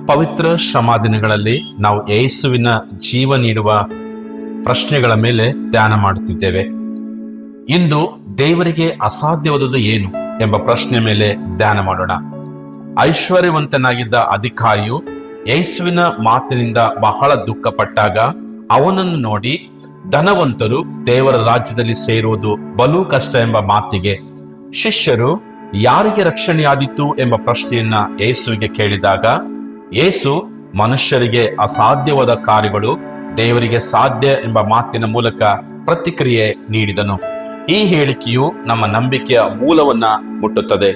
ಪವಿತ್ರ ಶ್ರಮಾದಿನಗಳಲ್ಲಿ ನಾವು ಯೇಸುವಿನ ಜೀವ ನೀಡುವ ಪ್ರಶ್ನೆಗಳ ಮೇಲೆ ಧ್ಯಾನ ಮಾಡುತ್ತಿದ್ದೇವೆ. ಇಂದು ದೇವರಿಗೆ ಅಸಾಧ್ಯವಾದುದು ಏನು ಎಂಬ ಪ್ರಶ್ನೆ ಮೇಲೆ ಧ್ಯಾನ ಮಾಡೋಣ. ಐಶ್ವರ್ಯವಂತನಾಗಿದ್ದ ಅಧಿಕಾರಿಯು ಯೇಸುವಿನ ಮಾತಿನಿಂದ ಬಹಳ ದುಃಖಪಟ್ಟಾಗ ಅವನನ್ನು ನೋಡಿ ಧನವಂತರು ದೇವರ ರಾಜ್ಯದಲ್ಲಿ ಸೇರುವುದು ಬಲು ಕಷ್ಟ ಎಂಬ ಮಾತಿಗೆ ಶಿಷ್ಯರು ಯಾರಿಗೆ ರಕ್ಷಣೆಯಾದೀತು ಎಂಬ ಪ್ರಶ್ನೆಯನ್ನ ಯೇಸುವಿಗೆ ಕೇಳಿದಾಗ ಯೇಸು ಮನುಷ್ಯರಿಗೆ ಅಸಾಧ್ಯವಾದ ಕಾರ್ಯಗಳು ದೇವರಿಗೆ ಸಾಧ್ಯ ಎಂಬ ಮಾತಿನ ಮೂಲಕ ಪ್ರತಿಕ್ರಿಯೆ ನೀಡಿದನು. ಈ ಹೇಳಿಕೆಯು ನಮ್ಮ ನಂಬಿಕೆಯ ಮೂಲವನ್ನ ಮುಟ್ಟುತ್ತದೆ.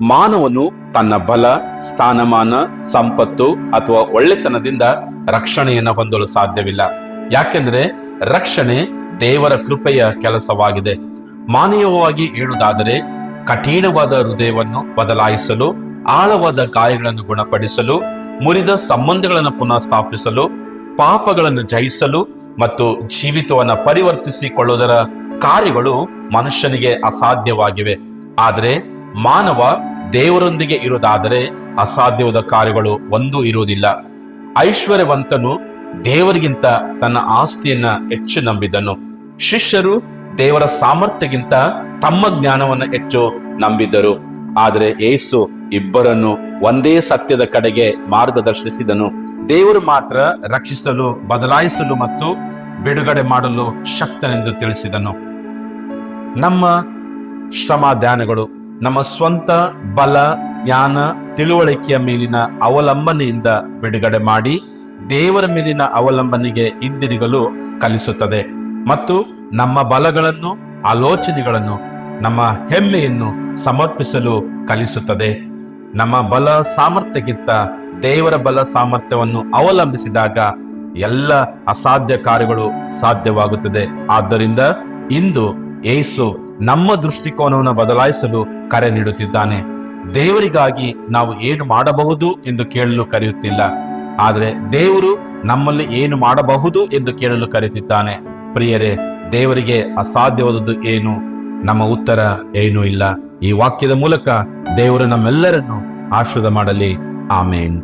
ಮಾನವನು ತನ್ನ ಬಲ, ಸ್ಥಾನಮಾನ, ಸಂಪತ್ತು ಅಥವಾ ಒಳ್ಳೆತನದಿಂದ ರಕ್ಷಣೆಯನ್ನು ಹೊಂದಲು ಸಾಧ್ಯವಿಲ್ಲ. ಯಾಕೆಂದ್ರೆ ರಕ್ಷಣೆ ದೇವರ ಕೃಪೆಯ ಕೆಲಸವಾಗಿದೆ. ಮಾನವೀಯವಾಗಿ ಹೇಳುವುದಾದರೆ ಕಠಿಣವಾದ ಹೃದಯವನ್ನು ಬದಲಾಯಿಸಲು, ಆಳವಾದ ಗಾಯಗಳನ್ನು ಗುಣಪಡಿಸಲು, ಮುರಿದ ಸಂಬಂಧಗಳನ್ನು ಪುನಃ ಸ್ಥಾಪಿಸಲು, ಪಾಪಗಳನ್ನು ಜಯಿಸಲು ಮತ್ತು ಜೀವಿತವನ್ನು ಪರಿವರ್ತಿಸಿಕೊಳ್ಳುವುದರ ಕಾರ್ಯಗಳು ಮನುಷ್ಯನಿಗೆ ಅಸಾಧ್ಯವಾಗಿವೆ. ಆದರೆ ಮಾನವ ದೇವರೊಂದಿಗೆ ಇರುವುದಾದರೆ ಅಸಾಧ್ಯವಾದ ಕಾರ್ಯಗಳು ಒಂದೂ ಇರುವುದಿಲ್ಲ. ಐಶ್ವರ್ಯವಂತನು ದೇವರಿಗಿಂತ ತನ್ನ ಆಸ್ತಿಯನ್ನ ಹೆಚ್ಚು ನಂಬಿದನು. ಶಿಷ್ಯರು ದೇವರ ಸಾಮರ್ಥ್ಯಕ್ಕಿಂತ ತಮ್ಮ ಜ್ಞಾನವನ್ನು ಹೆಚ್ಚು ನಂಬಿದ್ದರು. ಆದರೆ ಯೇಸು ಇಬ್ಬರನ್ನು ಒಂದೇ ಸತ್ಯದ ಕಡೆಗೆ ಮಾರ್ಗದರ್ಶಿಸಿದನು. ದೇವರು ಮಾತ್ರ ರಕ್ಷಿಸಲು, ಬದಲಾಯಿಸಲು ಮತ್ತು ಬಿಡುಗಡೆ ಮಾಡಲು ಶಕ್ತನೆಂದು ತಿಳಿಸಿದನು. ನಮ್ಮ ಶ್ರಮ ಧ್ಯಾನಗಳು ನಮ್ಮ ಸ್ವಂತ ಬಲ, ಜ್ಞಾನ, ತಿಳುವಳಿಕೆಯ ಮೇಲಿನ ಅವಲಂಬನೆಯಿಂದ ಬಿಡುಗಡೆ ಮಾಡಿ ದೇವರ ಮೇಲಿನ ಅವಲಂಬನೆಗೆ ಹಿಂದಿರುಗಲು ಕಲಿಸುತ್ತದೆ ಮತ್ತು ನಮ್ಮ ಬಲಗಳನ್ನು, ಆಲೋಚನೆಗಳನ್ನು, ನಮ್ಮ ಹೆಮ್ಮೆಯನ್ನು ಸಮರ್ಪಿಸಲು ಕಲಿಸುತ್ತದೆ. ನಮ್ಮ ಬಲ ಸಾಮರ್ಥ್ಯಕ್ಕಿಂತ ದೇವರ ಬಲ ಸಾಮರ್ಥ್ಯವನ್ನು ಅವಲಂಬಿಸಿದಾಗ ಎಲ್ಲ ಅಸಾಧ್ಯ ಕಾರ್ಯಗಳು ಸಾಧ್ಯವಾಗುತ್ತದೆ. ಆದ್ದರಿಂದ ಇಂದು ಯೇಸು ನಮ್ಮ ದೃಷ್ಟಿಕೋನವನ್ನು ಬದಲಾಯಿಸಲು ಕರೆ ನೀಡುತ್ತಿದ್ದಾನೆ. ದೇವರಿಗಾಗಿ ನಾವು ಏನು ಮಾಡಬಹುದು ಎಂದು ಕೇಳಲು ಕರೆಯುತ್ತಿಲ್ಲ, ಆದರೆ ದೇವರು ನಮ್ಮಲ್ಲಿ ಏನು ಮಾಡಬಹುದು ಎಂದು ಕೇಳಲು ಕರೆಯುತ್ತಿದ್ದಾನೆ. ಪ್ರಿಯರೇ, ದೇವರಿಗೆ ಅಸಾಧ್ಯವಾದದ್ದು ಏನು? ನಮ್ಮ ಉತ್ತರ ಏನೂ ಇಲ್ಲ. ಈ ವಾಕ್ಯದ ಮೂಲಕ ದೇವರು ನಮ್ಮೆಲ್ಲರನ್ನು ಆಶೀರ್ವಾದ ಮಾಡಲಿ. ಆಮೇನ್.